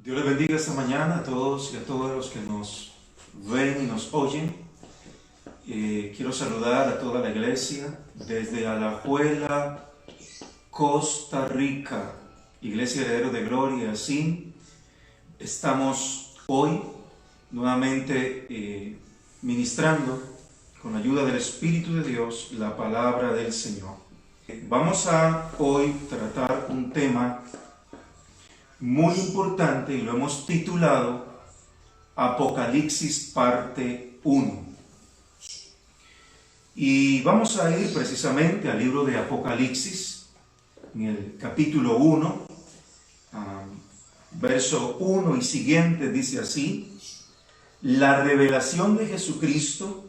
Dios les bendiga esta mañana a todos y a todos los que nos ven y nos oyen. Quiero saludar a toda la iglesia desde Alajuela, Costa Rica, Iglesia Heredero de Gloria, así. Estamos hoy nuevamente ministrando con la ayuda del Espíritu de Dios la palabra del Señor. Vamos a hoy tratar un tema muy importante y lo hemos titulado Apocalipsis parte 1. Y vamos a ir precisamente al libro de Apocalipsis, en el capítulo 1, verso 1 y siguiente, dice así: la revelación de Jesucristo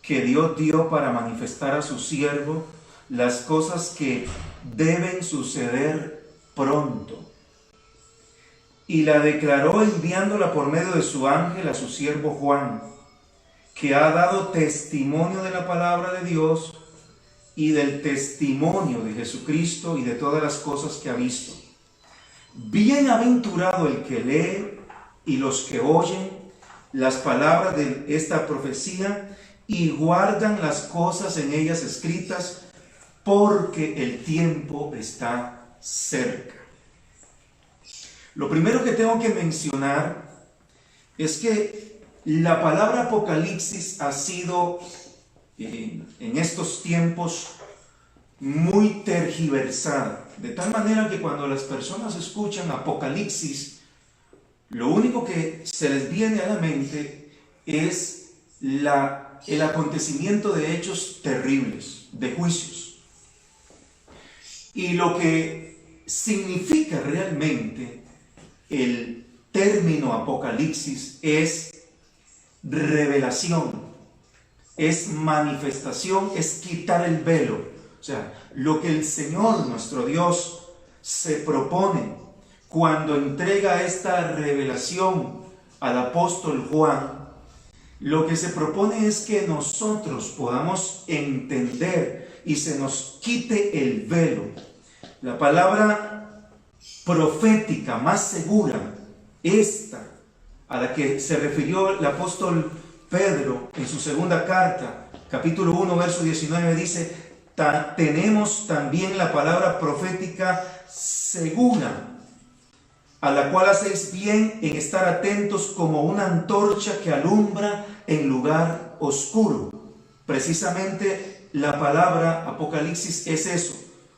que Dios dio para manifestar a su siervo las cosas que deben suceder pronto. Y la declaró enviándola por medio de su ángel a su siervo Juan, que ha dado testimonio de la palabra de Dios y del testimonio de Jesucristo y de todas las cosas que ha visto. Bienaventurado el que lee y los que oyen las palabras de esta profecía y guardan las cosas en ellas escritas, porque el tiempo está cerca. Lo primero que tengo que mencionar es que la palabra Apocalipsis ha sido en estos tiempos muy tergiversada, de tal manera que cuando las personas escuchan Apocalipsis, lo único que se les viene a la mente es el acontecimiento de hechos terribles, de juicios. Y lo que significa realmente el término Apocalipsis es revelación, es manifestación, es quitar el velo. O sea, lo que el Señor nuestro Dios se propone cuando entrega esta revelación al apóstol Juan, lo que se propone es que nosotros podamos entender y se nos quite el velo. La palabra profética más segura, esta a la que se refirió el apóstol Pedro en su segunda carta, capítulo 1, verso 19, dice: tenemos también la palabra profética segura, a la cual hacéis bien en estar atentos como una antorcha que alumbra en lugar oscuro. Precisamente la palabra Apocalipsis es eso,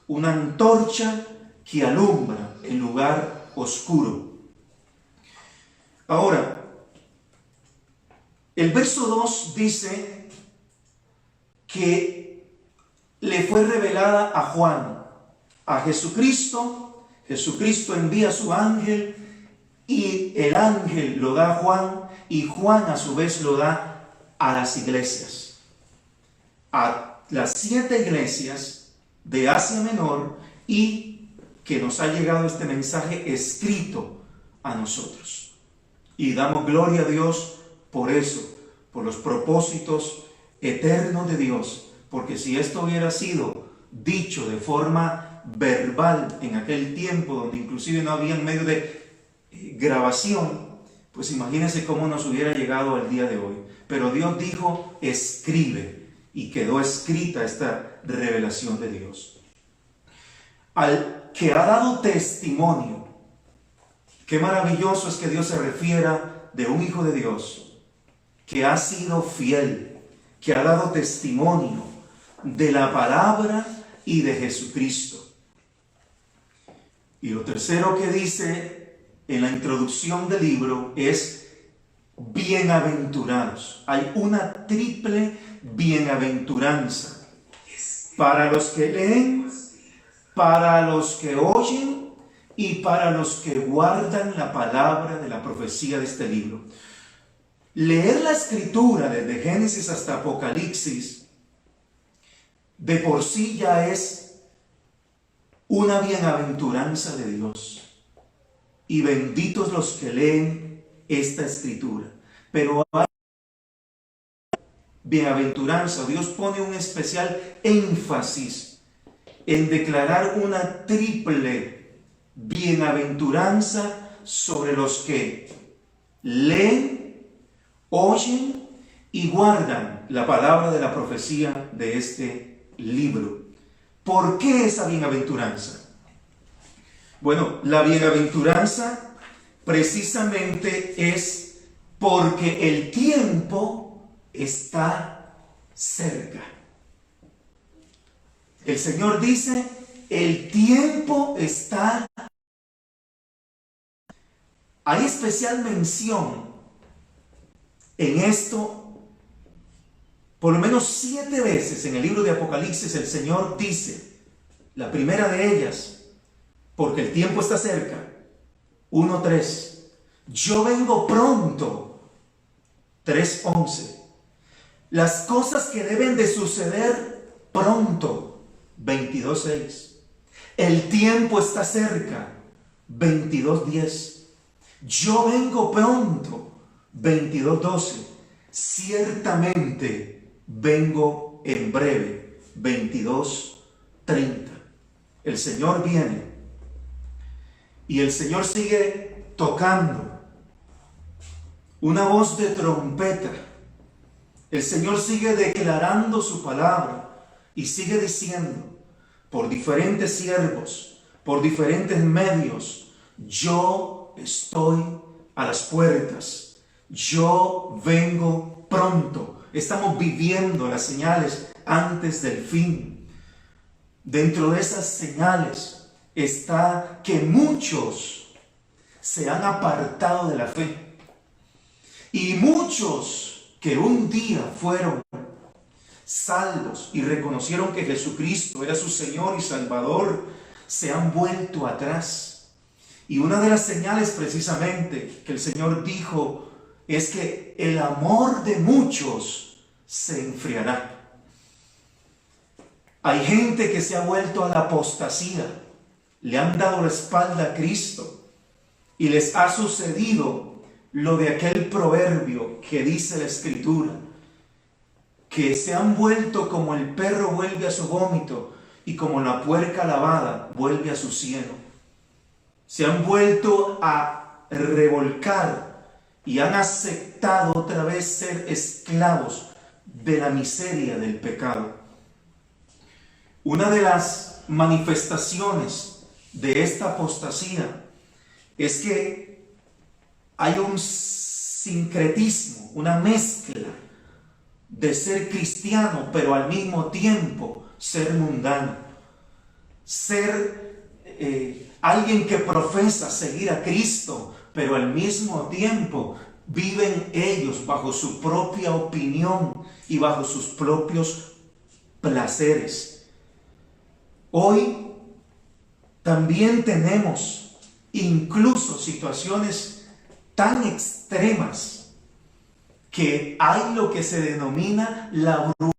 una antorcha que alumbra en lugar oscuro. Ahora, el verso 2 dice que le fue revelada a Juan, a Jesucristo. Jesucristo envía a su ángel y el ángel lo da a Juan y Juan a su vez lo da a las iglesias, a las 7 iglesias de Asia Menor, y que nos ha llegado este mensaje escrito a nosotros. Y damos gloria a Dios por eso, por los propósitos eternos de Dios, porque si esto hubiera sido dicho de forma verbal en aquel tiempo, donde inclusive no había medio de grabación, pues imagínense cómo nos hubiera llegado al día de hoy. Pero Dios dijo: escribe, y quedó escrita esta revelación de Dios. Al que ha dado testimonio, qué maravilloso es que Dios se refiera de un hijo de Dios que ha sido fiel, que ha dado testimonio de la palabra y de Jesucristo. Y lo tercero que dice en la introducción del libro es bienaventurados. Hay una triple bienaventuranza para los que leen, para los que oyen y para los que guardan la palabra de la profecía de este libro. Leer la escritura desde Génesis hasta Apocalipsis de por sí ya es una bienaventuranza de Dios, y benditos los que leen esta escritura. Pero hay bienaventuranza, Dios pone un especial énfasis en declarar una triple bienaventuranza sobre los que leen, oyen y guardan la palabra de la profecía de este libro. ¿Por qué esa bienaventuranza? Bueno, la bienaventuranza precisamente es porque el tiempo está cerca. El Señor dice, el tiempo está. Hay especial mención en esto, por lo menos 7 veces en el libro de Apocalipsis el Señor dice, la primera de ellas, porque el tiempo está cerca, 1:3, yo vengo pronto, 3:11, las cosas que deben de suceder pronto, 22:6, el tiempo está cerca, 22:10, yo vengo pronto, 22:12, ciertamente vengo en breve, 22:30. El Señor viene y el Señor sigue tocando una voz de trompeta. El Señor sigue declarando su palabra y sigue diciendo por diferentes siervos, por diferentes medios, yo estoy a las puertas, yo vengo pronto. Estamos viviendo las señales antes del fin. Dentro de esas señales está que muchos se han apartado de la fe y muchos que un día fueron salvos y reconocieron que Jesucristo era su Señor y Salvador, se han vuelto atrás. Y una de las señales precisamente que el Señor dijo es que el amor de muchos se enfriará. Hay gente que se ha vuelto a la apostasía, le han dado la espalda a Cristo y les ha sucedido lo de aquel proverbio que dice la Escritura, que se han vuelto como el perro vuelve a su vómito y como la puerca lavada vuelve a su cieno. Se han vuelto a revolcar y han aceptado otra vez ser esclavos de la miseria del pecado. Una de las manifestaciones de esta apostasía es que hay un sincretismo, una mezcla de ser cristiano, pero al mismo tiempo ser mundano. Ser alguien que profesa seguir a Cristo, pero al mismo tiempo viven ellos bajo su propia opinión y bajo sus propios placeres. Hoy también tenemos incluso situaciones tan extremas que hay lo que se denomina la brujería.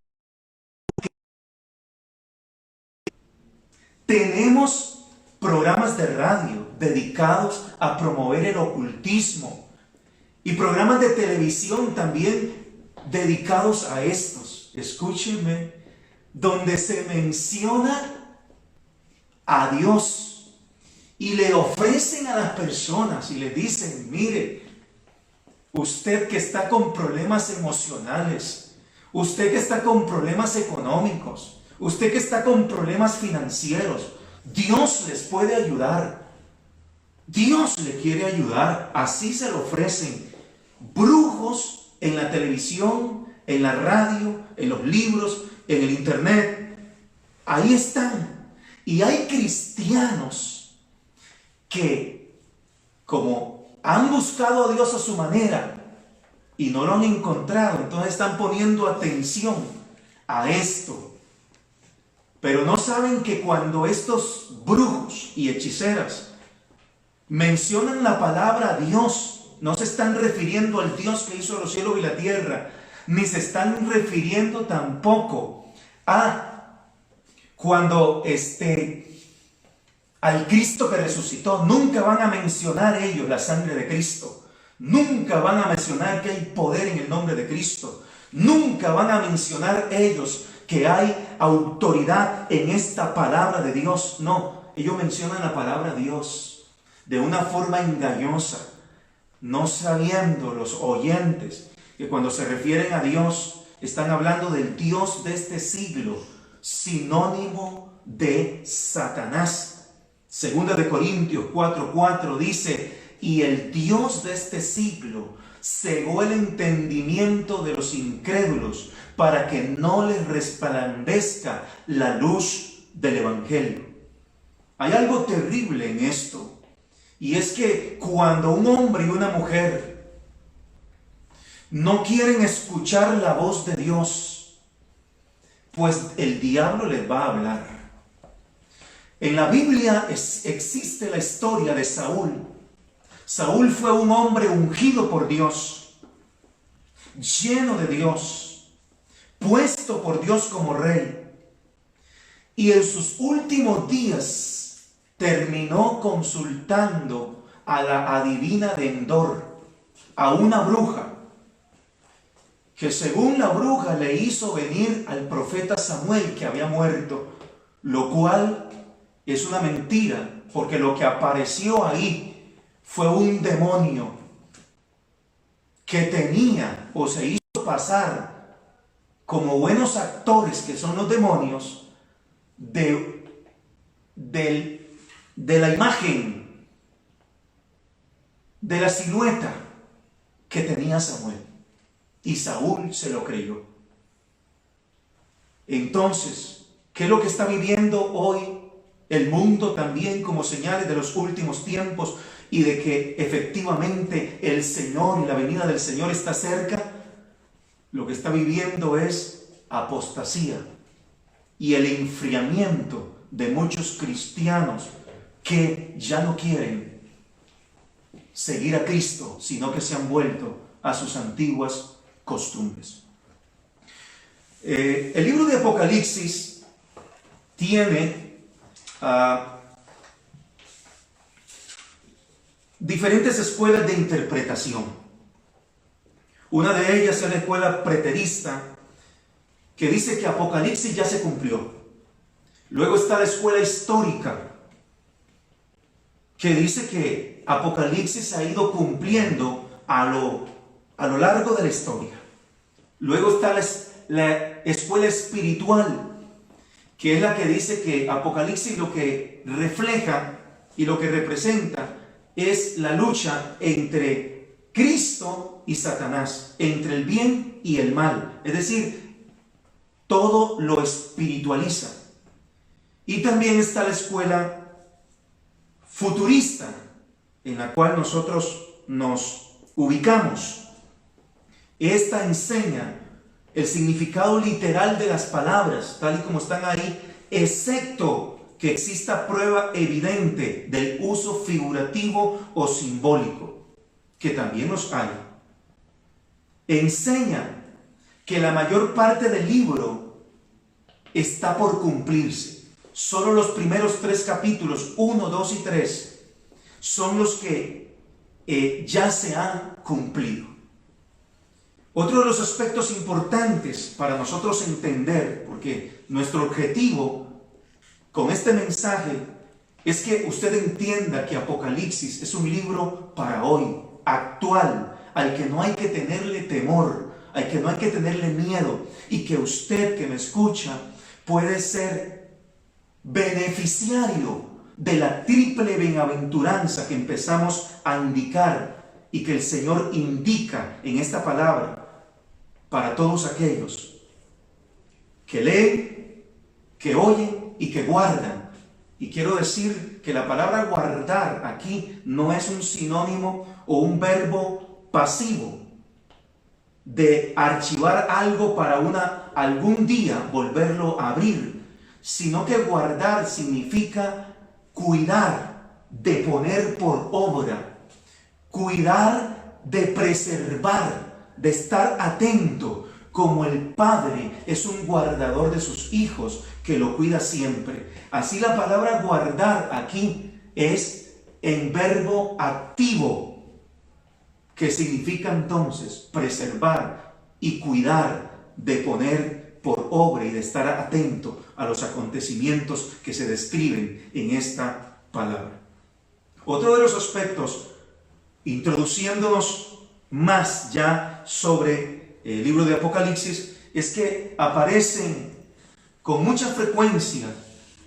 Tenemos programas de radio dedicados a promover el ocultismo y programas de televisión también dedicados a estos. Escúchenme, donde se menciona a Dios y le ofrecen a las personas y le dicen, mire, usted que está con problemas emocionales, usted que está con problemas económicos, usted que está con problemas financieros, Dios les puede ayudar. Dios le quiere ayudar. Así se lo ofrecen brujos en la televisión, en la radio, en los libros, en el internet. Ahí están. Y hay cristianos que, como han buscado a Dios a su manera y no lo han encontrado, entonces están poniendo atención a esto. Pero no saben que cuando estos brujos y hechiceras mencionan la palabra Dios, no se están refiriendo al Dios que hizo los cielos y la tierra, ni se están refiriendo tampoco a cuando al Cristo que resucitó. Nunca van a mencionar ellos la sangre de Cristo. Nunca van a mencionar que hay poder en el nombre de Cristo. Nunca van a mencionar ellos que hay autoridad en esta palabra de Dios. No, ellos mencionan la palabra Dios. de una forma engañosa, no sabiendo los oyentes que cuando se refieren a Dios están hablando del Dios de este siglo, sinónimo de Satanás. Segunda de Corintios 4:4 dice: y el Dios de este siglo cegó el entendimiento de los incrédulos para que no les resplandezca la luz del Evangelio. Hay algo terrible en esto, y es que cuando un hombre y una mujer no quieren escuchar la voz de Dios, pues el diablo les va a hablar. En la Biblia existe la historia de Saúl. Saúl fue un hombre ungido por Dios, lleno de Dios, puesto por Dios como rey. Y en sus últimos días terminó consultando a la adivina de Endor, a una bruja, que según la bruja le hizo venir al profeta Samuel que había muerto, lo cual es una mentira, porque lo que apareció ahí fue un demonio que tenía o se hizo pasar como buenos actores que son los demonios de la imagen, de la silueta que tenía Samuel. Y Saúl se lo creyó. Entonces, ¿qué es lo que está viviendo hoy el mundo también como señales de los últimos tiempos y de que efectivamente el Señor y la venida del Señor está cerca? Lo que está viviendo es apostasía y el enfriamiento de muchos cristianos que ya no quieren seguir a Cristo, sino que se han vuelto a sus antiguas costumbres. El libro de Apocalipsis tiene diferentes escuelas de interpretación. Una de ellas es la escuela preterista, que dice que Apocalipsis ya se cumplió. Luego está la escuela histórica, que dice que Apocalipsis ha ido cumpliendo a lo largo de la historia. Luego está la escuela espiritual, que es la que dice que Apocalipsis lo que refleja y lo que representa es la lucha entre Cristo y Satanás, entre el bien y el mal. Es decir, todo lo espiritualiza. Y también está la escuela futurista, en la cual nosotros nos ubicamos. Esta enseña el significado literal de las palabras, tal y como están ahí, excepto que exista prueba evidente del uso figurativo o simbólico, que también los hay. Enseña que la mayor parte del libro está por cumplirse. Solo los primeros 3 capítulos, 1, 2 y 3, son los que ya se han cumplido. Otro de los aspectos importantes para nosotros entender, porque nuestro objetivo con este mensaje es que usted entienda que Apocalipsis es un libro para hoy, actual, al que no hay que tenerle temor, al que no hay que tenerle miedo, y que usted que me escucha puede ser beneficiario de la triple bienaventuranza que empezamos a indicar y que el Señor indica en esta palabra para todos aquellos que leen, que oyen y que guardan. Y quiero decir que la palabra guardar aquí no es un sinónimo o un verbo pasivo de archivar algo para algún día volverlo a abrir, sino que guardar significa cuidar, de poner por obra, cuidar, de preservar, de estar atento, como el padre es un guardador de sus hijos que lo cuida siempre. Así la palabra guardar aquí es en verbo activo, que significa entonces preservar y cuidar, de poner por obra y de estar atento a los acontecimientos que se describen en esta palabra. Otro de los aspectos, introduciéndonos más ya sobre el libro de Apocalipsis, es que aparecen con mucha frecuencia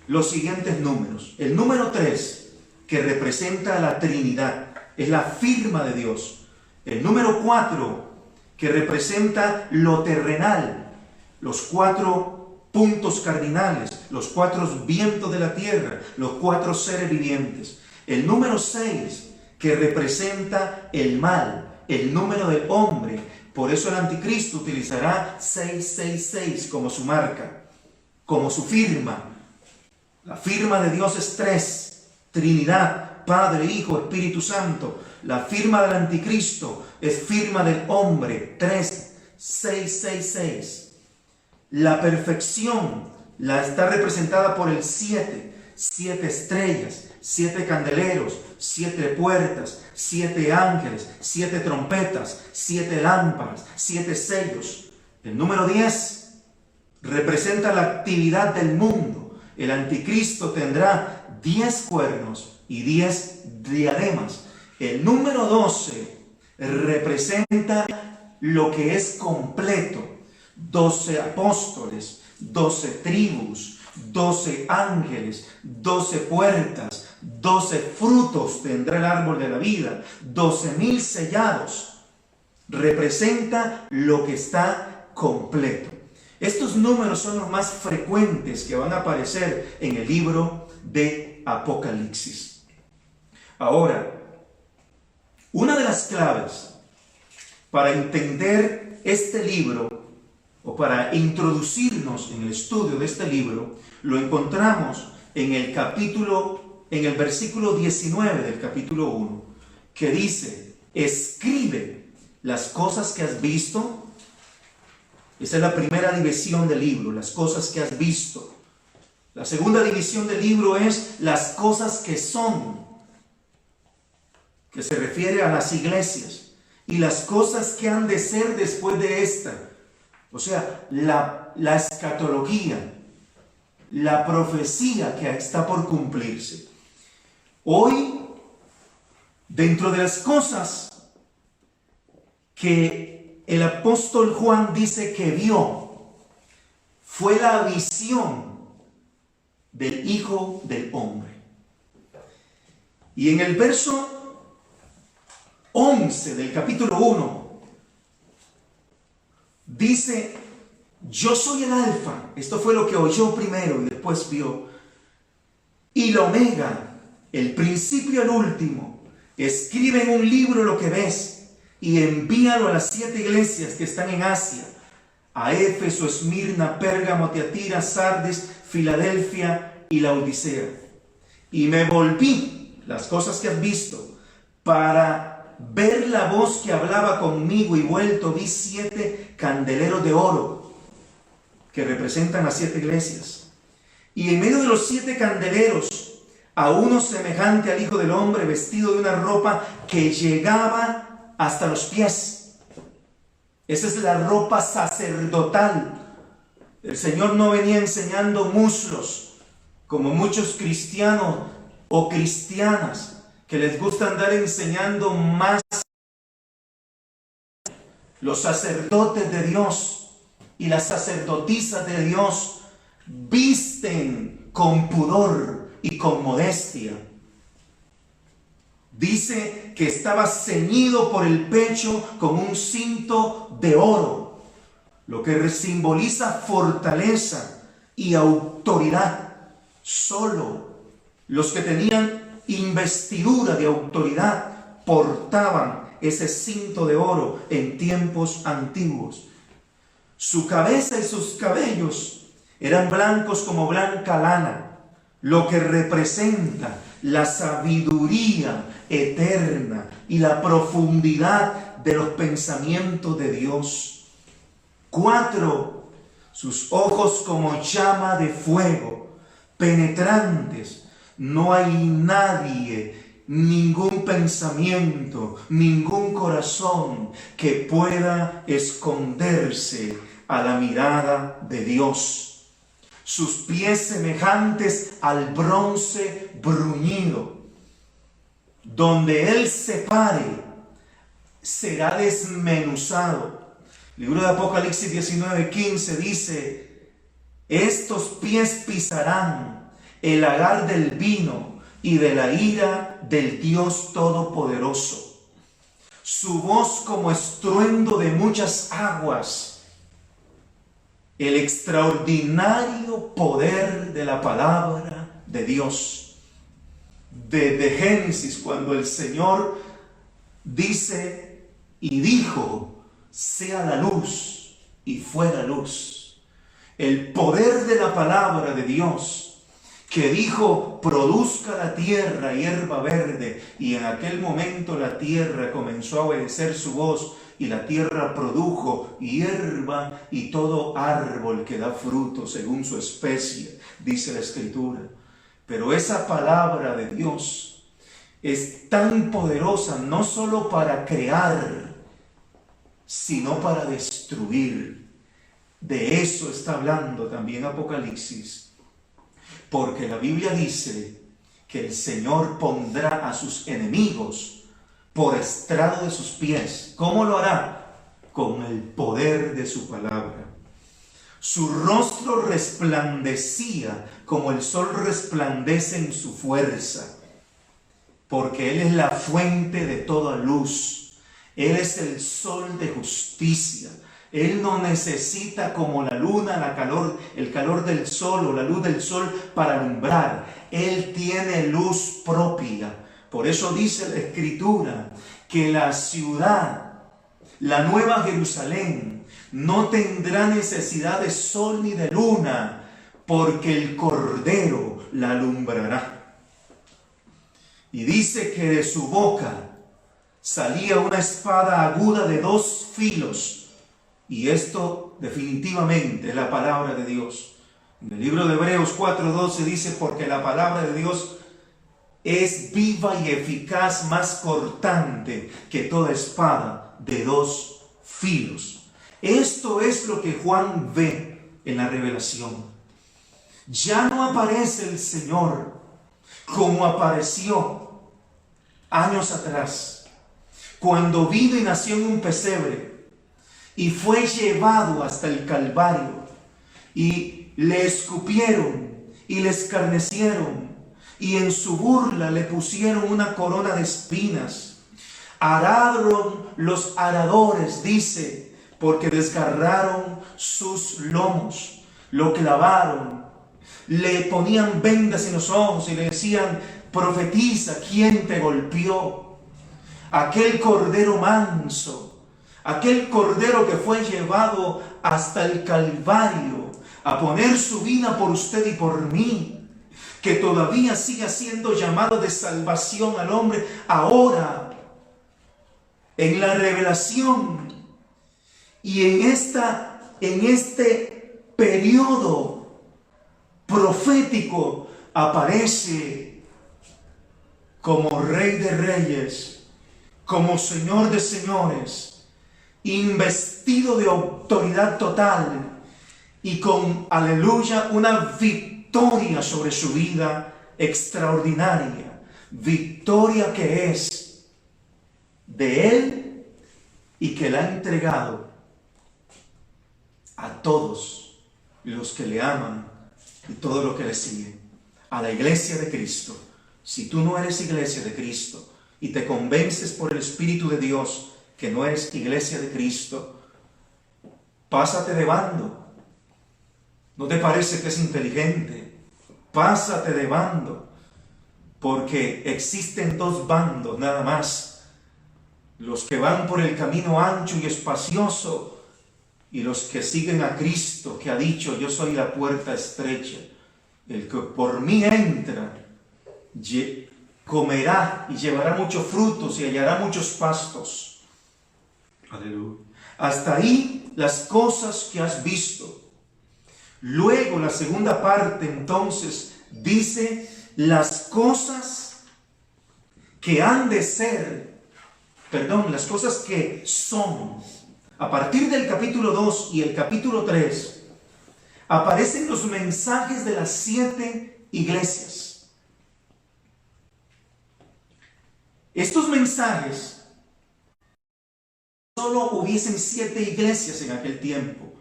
los siguientes números. El número 3, que representa a la Trinidad, es la firma de Dios. El número 4, que representa lo terrenal, los 4 puntos cardinales, los 4 vientos de la tierra, los 4 seres vivientes. El número 6, que representa el mal, el número del hombre. Por eso el anticristo utilizará 666 como su marca, como su firma. La firma de Dios es 3, Trinidad, Padre, Hijo, Espíritu Santo. La firma del anticristo es firma del hombre, 3, 666. La perfección la está representada por el 7 estrellas, 7 candeleros, 7 puertas, 7 ángeles, 7 trompetas, 7 lámparas, 7 sellos. El número 10 representa la actividad del mundo. El anticristo tendrá 10 cuernos y 10 diademas. El número 12 representa lo que es completo. 12 apóstoles, 12 tribus, 12 ángeles, 12 puertas, 12 frutos tendrá el árbol de la vida, 12,000 sellados. Representa lo que está completo. Estos números son los más frecuentes que van a aparecer en el libro de Apocalipsis. Ahora, una de las claves para entender este libro o para introducirnos en el estudio de este libro, lo encontramos en el versículo 19 del capítulo 1, que dice: escribe las cosas que has visto. Esa es la primera división del libro, las cosas que has visto. La segunda división del libro es las cosas que son, que se refiere a las iglesias, y las cosas que han de ser después de esta. O sea, la escatología, la profecía que está por cumplirse. Hoy, dentro de las cosas que el apóstol Juan dice que vio, fue la visión del Hijo del Hombre. Y en el verso 11 del capítulo 1, dice: yo soy el alfa. Esto fue lo que oyó primero y después vio. Y la omega, el principio y el último. Escribe en un libro lo que ves y envíalo a las 7 iglesias que están en Asia: a Éfeso, Esmirna, Pérgamo, Tiatira, Sardis, Filadelfia y Laodicea. Y me volví, las cosas que has visto, para ver la voz que hablaba conmigo, y vuelto vi 7 candeleros de oro que representan las 7 iglesias. Y en medio de los 7 candeleros, a uno semejante al Hijo del Hombre, vestido de una ropa que llegaba hasta los pies. Esa es la ropa sacerdotal. El Señor no venía enseñando muslos, como muchos cristianos o cristianas que les gusta andar enseñando más. Los sacerdotes de Dios y las sacerdotisas de Dios visten con pudor y con modestia. Dice que estaba ceñido por el pecho con un cinto de oro, lo que simboliza fortaleza y autoridad. Solo los que tenían investidura de autoridad portaban ese cinto de oro en tiempos antiguos. Su cabeza y sus cabellos eran blancos como blanca lana, lo que representa la sabiduría eterna y la profundidad de los pensamientos de Dios. 4, sus ojos como llama de fuego, penetrantes. No hay nadie, ningún pensamiento, ningún corazón que pueda esconderse a la mirada de Dios. Sus pies semejantes al bronce bruñido. Donde Él se pare, será desmenuzado. El libro de Apocalipsis 19:15 dice: estos pies pisarán el lagar del vino y de la ira del Dios Todopoderoso. Su voz como estruendo de muchas aguas. El extraordinario poder de la palabra de Dios. Desde Génesis, cuando el Señor dice y dijo: sea la luz, y fue la luz. El poder de la palabra de Dios, que dijo: produzca la tierra hierba verde, y en aquel momento la tierra comenzó a obedecer su voz, y la tierra produjo hierba y todo árbol que da fruto según su especie, dice la Escritura. Pero esa palabra de Dios es tan poderosa, no solo para crear, sino para destruir. De eso está hablando también Apocalipsis, porque la Biblia dice que el Señor pondrá a sus enemigos por estrado de sus pies. ¿Cómo lo hará? Con el poder de su palabra. Su rostro resplandecía como el sol resplandece en su fuerza, porque Él es la fuente de toda luz. Él es el sol de justicia. Él no necesita como la luna el calor del sol o la luz del sol para alumbrar. Él tiene luz propia. Por eso dice la Escritura que la ciudad, la nueva Jerusalén, no tendrá necesidad de sol ni de luna, porque el Cordero la alumbrará. Y dice que de su boca salía una espada aguda de 2 filos. Y esto definitivamente es la palabra de Dios. En el libro de Hebreos 4:12 dice: porque la palabra de Dios es viva y eficaz, más cortante que toda espada de 2 filos. Esto es lo que Juan ve en la revelación. Ya no aparece el Señor como apareció años atrás, cuando vino y nació en un pesebre y fue llevado hasta el Calvario, y le escupieron y le escarnecieron, y en su burla le pusieron una corona de espinas. Araron los aradores, dice, porque desgarraron sus lomos, lo clavaron, le ponían vendas en los ojos y le decían: profetiza, ¿quién te golpeó? Aquel cordero manso, aquel cordero que fue llevado hasta el Calvario a poner su vida por usted y por mí, que todavía sigue siendo llamado de salvación al hombre, ahora en la revelación y en este periodo profético aparece como Rey de Reyes, como Señor de Señores, investido de autoridad total y con, aleluya, una victoria sobre su vida extraordinaria, victoria que es de Él y que le ha entregado a todos los que le aman y todo lo que le sigue, a la iglesia de Cristo. Si tú no eres iglesia de Cristo y te convences por el Espíritu de Dios que no eres iglesia de Cristo, pásate de bando. ¿No te parece que es inteligente? Pásate de bando, porque existen 2 bandos nada más: los que van por el camino ancho y espacioso, y los que siguen a Cristo, que ha dicho: yo soy la puerta estrecha, el que por mí entra comerá y llevará muchos frutos y hallará muchos pastos. Aleluya. Hasta ahí las cosas que has visto. Luego la segunda parte entonces dice las cosas que han de ser, las cosas que son. A partir del capítulo 2 y el capítulo 3 aparecen los mensajes de las 7 iglesias. Estos mensajes no solo hubiesen 7 iglesias en aquel tiempo,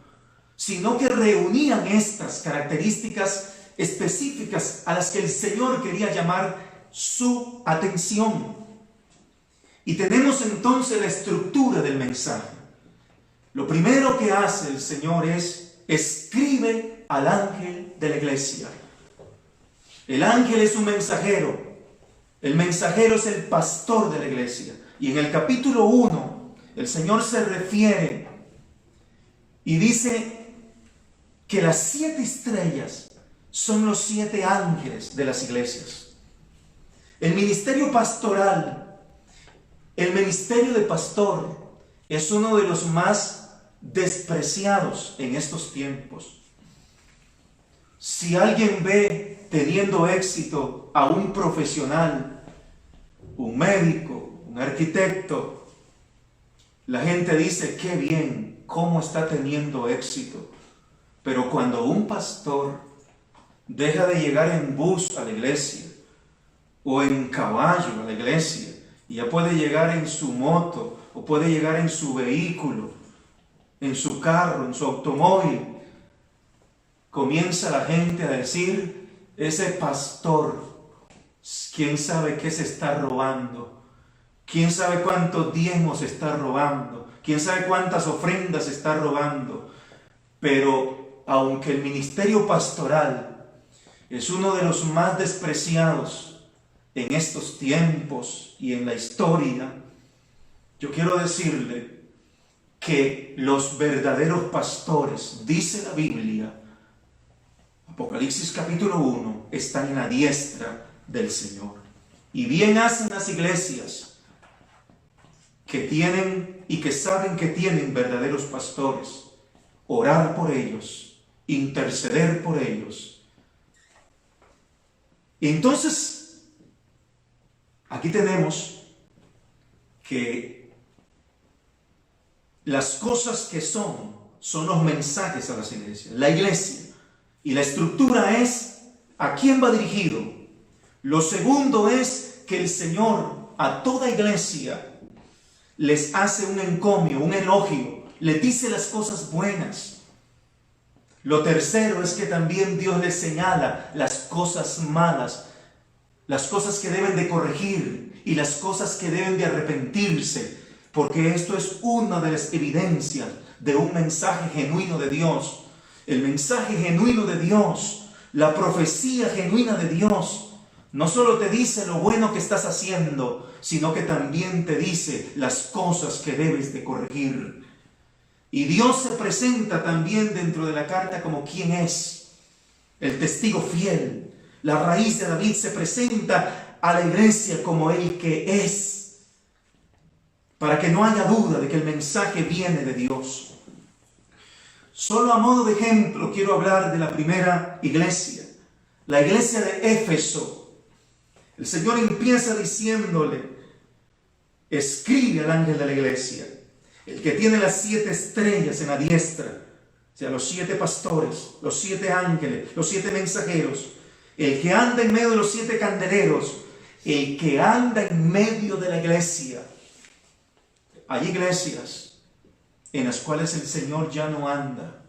sino que reunían estas características específicas a las que el Señor quería llamar su atención. Y tenemos entonces la estructura del mensaje. Lo primero que hace el Señor es escribe al ángel de la iglesia. El ángel es un mensajero. El mensajero es el pastor de la iglesia. Y en el capítulo 1, el Señor se refiere y dice que las 7 estrellas son los 7 ángeles de las iglesias. El ministerio pastoral, el ministerio de pastor, es uno de los más despreciados en estos tiempos. Si alguien ve teniendo éxito a un profesional, un médico, un arquitecto, la gente dice, qué bien, cómo está teniendo éxito. Pero cuando un pastor deja de llegar en bus a la iglesia o en caballo a la iglesia y ya puede llegar en su moto o puede llegar en su vehículo, en su carro, en su automóvil, comienza la gente a decir, ese pastor, quién sabe qué se está robando, quién sabe cuántos diezmos está robando, quién sabe cuántas ofrendas está robando. Pero aunque el ministerio pastoral es uno de los más despreciados en estos tiempos y en la historia, yo quiero decirle que los verdaderos pastores, dice la Biblia, Apocalipsis capítulo 1, están en la diestra del Señor. Y bien hacen las iglesias que tienen y que saben que tienen verdaderos pastores, orar por ellos, interceder por ellos. Y entonces, aquí tenemos que las cosas que son los mensajes a las iglesias, la iglesia. Y la estructura es, ¿a quién va dirigido? Lo segundo es que el Señor a toda iglesia les hace un encomio, un elogio, les dice las cosas buenas. Lo tercero es que también Dios les señala las cosas malas, las cosas que deben de corregir y las cosas que deben de arrepentirse, porque esto es una de las evidencias de un mensaje genuino de Dios. El mensaje genuino de Dios, la profecía genuina de Dios, no solo te dice lo bueno que estás haciendo, sino que también te dice las cosas que debes de corregir. Y Dios se presenta también dentro de la carta como quien es, el testigo fiel. La raíz de David se presenta a la iglesia como el que es, para que no haya duda de que el mensaje viene de Dios. Solo a modo de ejemplo quiero hablar de la primera iglesia, la iglesia de Éfeso. El Señor empieza diciéndole, escribe al ángel de la iglesia, el que tiene las 7 estrellas en la diestra, o sea, los 7 pastores, los 7 ángeles, los 7 mensajeros, el que anda en medio de los 7 candeleros, el que anda en medio de la iglesia. Hay iglesias en las cuales el Señor ya no anda,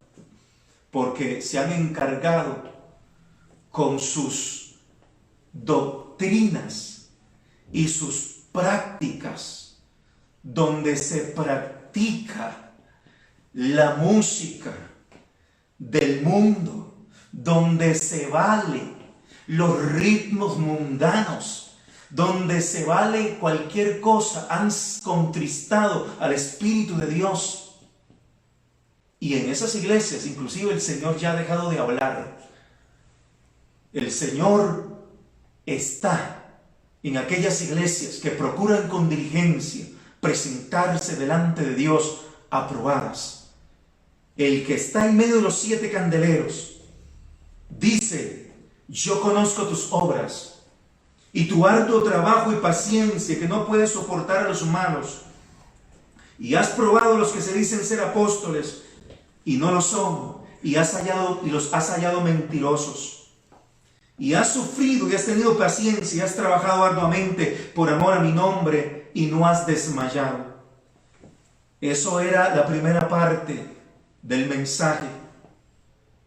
porque se han encargado con sus doctrinas y sus prácticas, donde se practica la música del mundo, donde se vale los ritmos mundanos, donde se vale cualquier cosa, han contristado al Espíritu de Dios. Y en esas iglesias, inclusive el Señor ya ha dejado de hablar. El Señor está en aquellas iglesias que procuran con diligencia presentarse delante de Dios aprobadas. El que está en medio de los 7 candeleros dice, yo conozco tus obras y tu arduo trabajo y paciencia, que no puedes soportar a los malos, y has probado a los que se dicen ser apóstoles y no lo son, y los has hallado mentirosos. y has sufrido y has tenido paciencia y has trabajado arduamente por amor a mi nombre y no has desmayado. Eso era la primera parte del mensaje.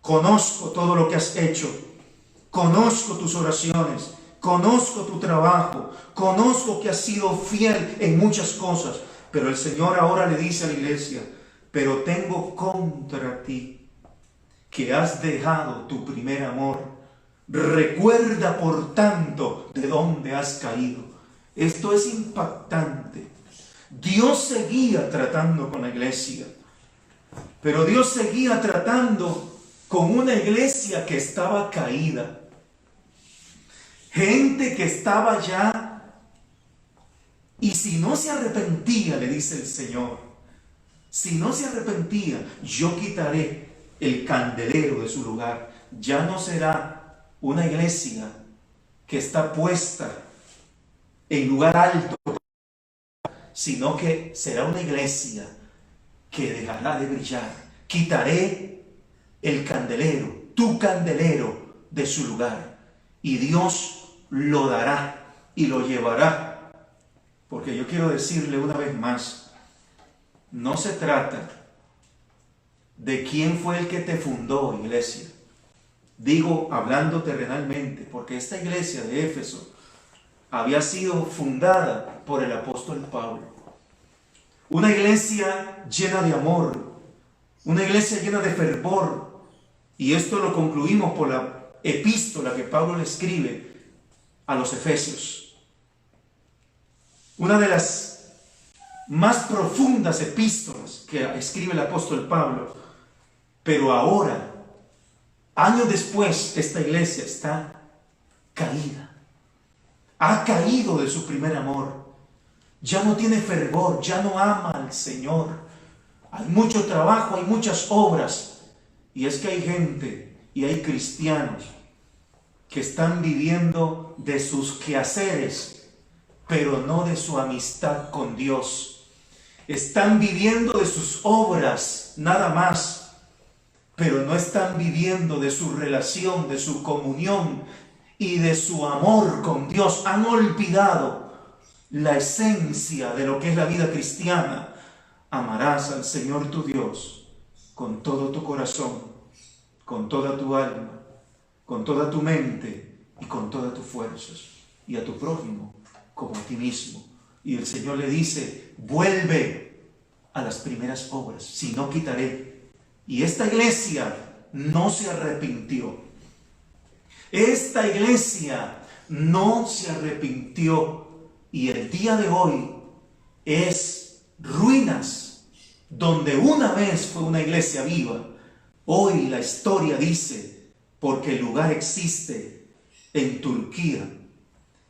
Conozco todo lo que has hecho, conozco tus oraciones, conozco tu trabajo, conozco que has sido fiel en muchas cosas, pero el Señor ahora le dice a la iglesia, pero tengo contra ti que has dejado tu primer amor. Recuerda por tanto de dónde has caído. Esto es impactante. Dios seguía tratando con la iglesia, pero Dios seguía tratando con una iglesia que estaba caída. Gente que estaba ya, y si no se arrepentía, le dice el Señor, si no se arrepentía, yo quitaré el candelero de su lugar. Ya no será una iglesia que está puesta en lugar alto, sino que será una iglesia que dejará de brillar. Quitaré el candelero, tu candelero, de su lugar, y Dios lo dará y lo llevará. Porque yo quiero decirle una vez más, no se trata de quién fue el que te fundó, iglesia. Digo, hablando terrenalmente, porque esta iglesia de Éfeso había sido fundada por el apóstol Pablo. Una iglesia llena de amor, una iglesia llena de fervor. Y esto lo concluimos por la epístola que Pablo le escribe a los Efesios. Una de las más profundas epístolas que escribe el apóstol Pablo. Pero ahora, años después, esta iglesia está caída. Ha caído de su primer amor. Ya no tiene fervor, ya no ama al Señor. Hay mucho trabajo, hay muchas obras. Y es que hay gente y hay cristianos que están viviendo de sus quehaceres, pero no de su amistad con Dios. Están viviendo de sus obras, nada más, pero no están viviendo de su relación, de su comunión y de su amor con Dios. Han olvidado la esencia de lo que es la vida cristiana. Amarás al Señor tu Dios con todo tu corazón, con toda tu alma, con toda tu mente y con todas tus fuerzas, y a tu prójimo como a ti mismo. Y el Señor le dice, vuelve a las primeras obras, si no quitaré. Y esta iglesia no se arrepintió. Esta iglesia no se arrepintió. Y el día de hoy es ruinas. Donde una vez fue una iglesia viva, hoy la historia dice, porque el lugar existe en Turquía,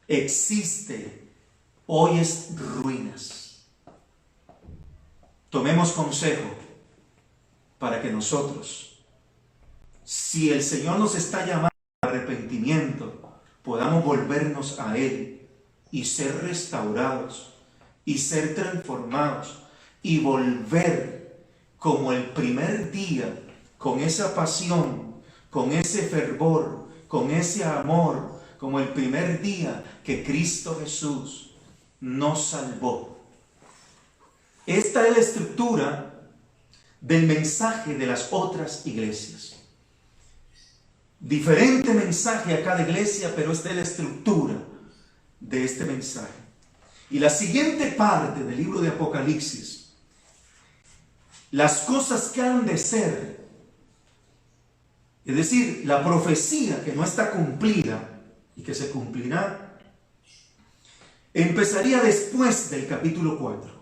existe, hoy es ruinas. Tomemos consejo para que nosotros, si el Señor nos está llamando al arrepentimiento, podamos volvernos a Él y ser restaurados y ser transformados y volver como el primer día, con esa pasión, con ese fervor, con ese amor, como el primer día que Cristo Jesús nos salvó. Esta es la estructura del mensaje de las otras iglesias. Diferente mensaje a cada iglesia, pero esta es la estructura de este mensaje. Y la siguiente parte del libro de Apocalipsis, las cosas que han de ser, es decir, la profecía que no está cumplida y que se cumplirá, empezaría después del capítulo 4.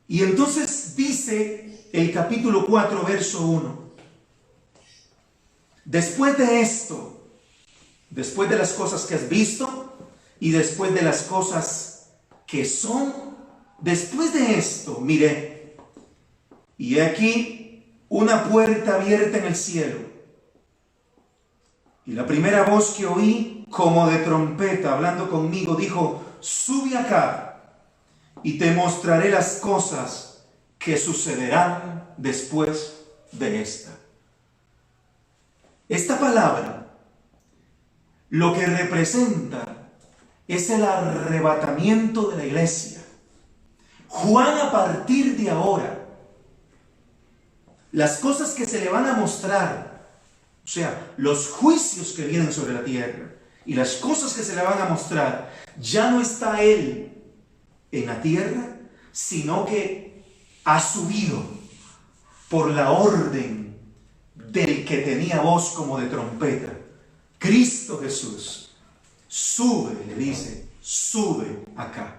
Y entonces dice el capítulo 4, verso 1. Después de esto, después de las cosas que has visto y después de las cosas que son, después de esto, miré, y he aquí una puerta abierta en el cielo. Y la primera voz que oí, como de trompeta, hablando conmigo, dijo, sube acá, y te mostraré las cosas que sucederán después de esta. Esta palabra lo que representa es el arrebatamiento de la iglesia. Juan, a partir de ahora, las cosas que se le van a mostrar, o sea, los juicios que vienen sobre la tierra y las cosas que se le van a mostrar, ya no está él en la tierra, sino que ha subido por la orden del que tenía voz como de trompeta. Cristo Jesús sube, le dice, sube acá.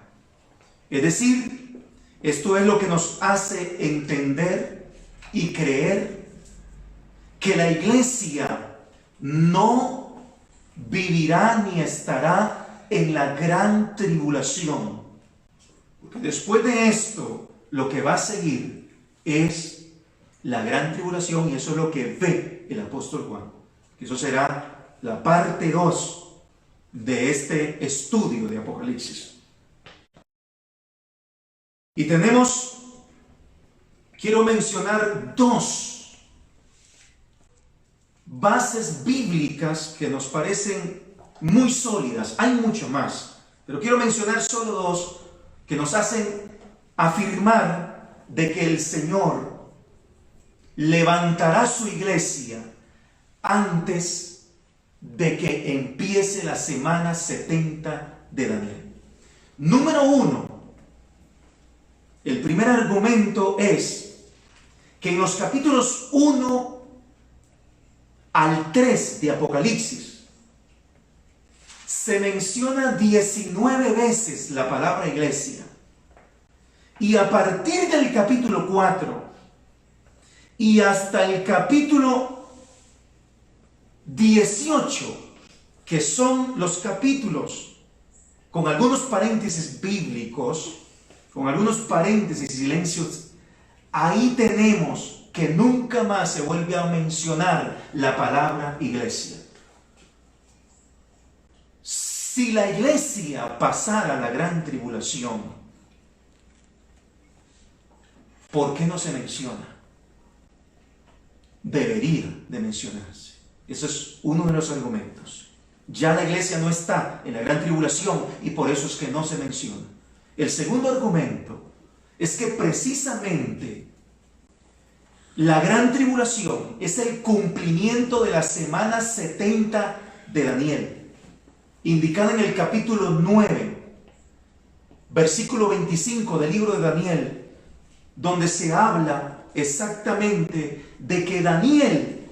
Es decir, esto es lo que nos hace entender y creer que la iglesia no vivirá ni estará en la gran tribulación. Porque después de esto, lo que va a seguir es la gran tribulación, y eso es lo que ve el apóstol Juan. Eso será la parte 2 de este estudio de Apocalipsis. Y quiero mencionar 2 bases bíblicas que nos parecen muy sólidas. Hay mucho más, pero quiero mencionar solo 2 que nos hacen afirmar de que el Señor levantará su iglesia antes de que empiece la semana 70 de Daniel. Número 1, el primer argumento es que en los capítulos 1 al 3 de Apocalipsis se menciona 19 veces la palabra iglesia, y a partir del capítulo 4 y hasta el capítulo 18, que son los capítulos con algunos paréntesis bíblicos, con algunos paréntesis y silencios, ahí tenemos que nunca más se vuelve a mencionar la palabra iglesia. Si la iglesia pasara la gran tribulación, ¿por qué no se menciona? Debería de mencionarse. Eso es uno de los argumentos. Ya la iglesia no está en la gran tribulación y por eso es que no se menciona. El segundo argumento es que precisamente la gran tribulación es el cumplimiento de la semana 70 de Daniel, indicada en el capítulo 9, versículo 25 del libro de Daniel, donde se habla exactamente de que Daniel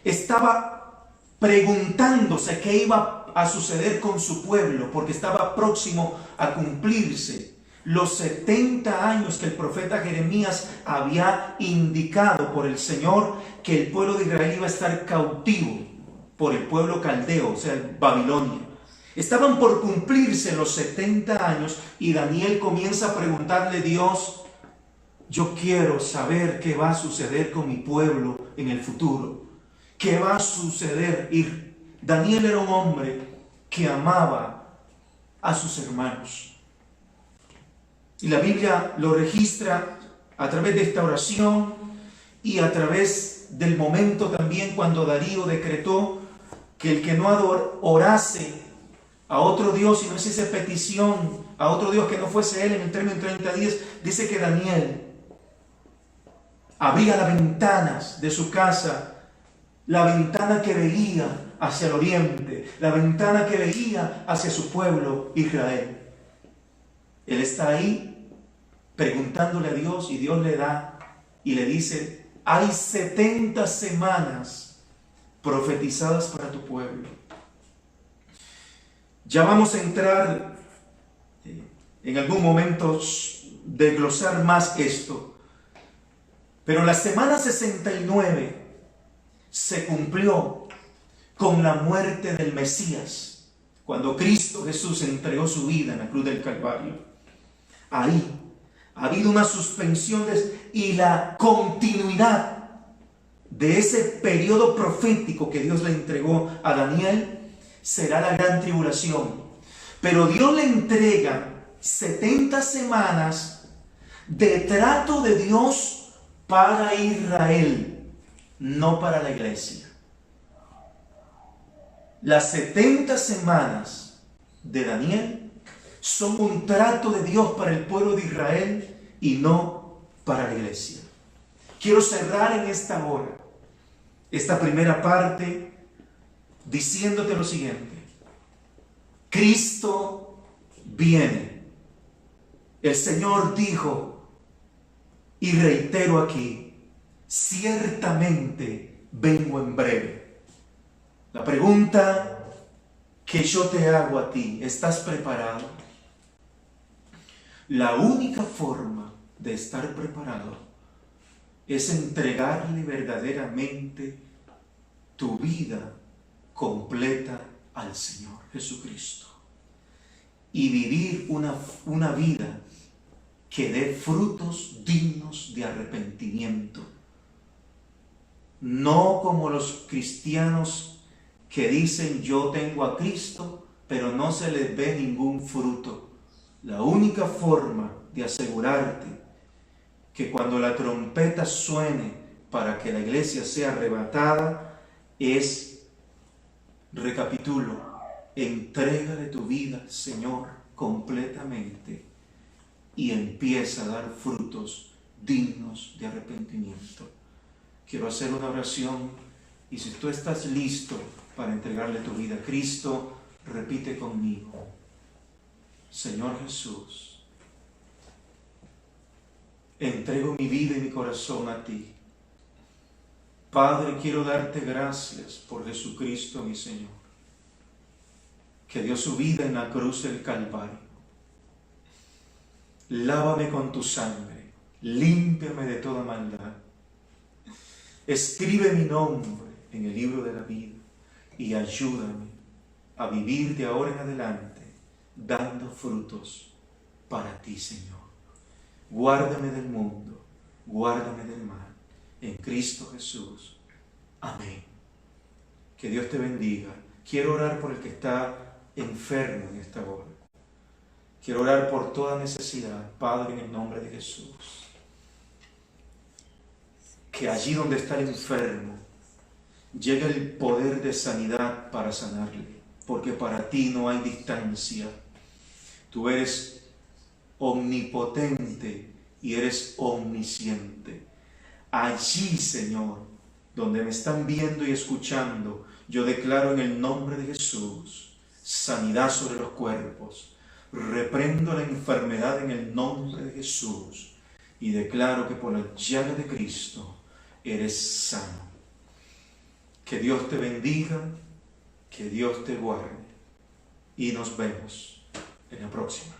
estaba preguntándose qué iba a suceder con su pueblo, porque estaba próximo a cumplirse los 70 años que el profeta Jeremías había indicado por el Señor que el pueblo de Israel iba a estar cautivo por el pueblo caldeo, o sea, Babilonia. Estaban por cumplirse los 70 años y Daniel comienza a preguntarle a Dios: yo quiero saber qué va a suceder con mi pueblo en el futuro. ¿Qué va a suceder? Y Daniel era un hombre que amaba a sus hermanos. Y la Biblia lo registra a través de esta oración y a través del momento también cuando Darío decretó que el que no orase a otro Dios y no hiciese petición a otro Dios que no fuese él en el término de 30 días, dice que Daniel abría las ventanas de su casa, la ventana que veía hacia el oriente, la ventana que veía hacia su pueblo Israel. Él está ahí preguntándole a Dios y Dios le da y le dice: hay 70 semanas profetizadas para tu pueblo. Ya vamos a entrar en algún momento de glosar más esto, pero la semana 69 se cumplió con la muerte del Mesías, cuando Cristo Jesús entregó su vida en la cruz del Calvario. Ahí ha habido una suspensión y la continuidad de ese periodo profético que Dios le entregó a Daniel será la gran tribulación. Pero Dios le entrega 70 semanas de trato de Dios para Israel. no para la iglesia. Las 70 semanas de Daniel son un trato de Dios para el pueblo de Israel y no para la iglesia. Quiero cerrar en esta hora esta primera parte diciéndote lo siguiente. Cristo viene. El Señor dijo, y reitero aquí, ciertamente vengo en breve. La pregunta que yo te hago a ti, ¿estás preparado? La única forma de estar preparado es entregarle verdaderamente tu vida completa al Señor Jesucristo y vivir una vida que dé frutos dignos de arrepentimiento. No como los cristianos que dicen yo tengo a Cristo, pero no se les ve ningún fruto. La única forma de asegurarte que cuando la trompeta suene para que la iglesia sea arrebatada es, recapitulo, entrégale tu vida al Señor completamente y empieza a dar frutos dignos de arrepentimiento. Quiero hacer una oración y si tú estás listo para entregarle tu vida a Cristo, repite conmigo. Señor Jesús, entrego mi vida y mi corazón a ti. Padre, quiero darte gracias por Jesucristo mi Señor, que dio su vida en la cruz del Calvario. Lávame con tu sangre, límpiame de toda maldad. Escribe mi nombre en el libro de la vida y ayúdame a vivir de ahora en adelante dando frutos para ti, Señor. Guárdame del mundo, guárdame del mal, en Cristo Jesús. Amén. Que Dios te bendiga. Quiero orar por el que está enfermo en esta hora. Quiero orar por toda necesidad, Padre, en el nombre de Jesús. Que allí donde está el enfermo, llegue el poder de sanidad para sanarle, porque para ti no hay distancia. Tú eres omnipotente y eres omnisciente. Allí, Señor, donde me están viendo y escuchando, yo declaro en el nombre de Jesús sanidad sobre los cuerpos. Reprendo la enfermedad en el nombre de Jesús y declaro que por la llaga de Cristo eres sano. Que Dios te bendiga, que Dios te guarde y nos vemos en la próxima.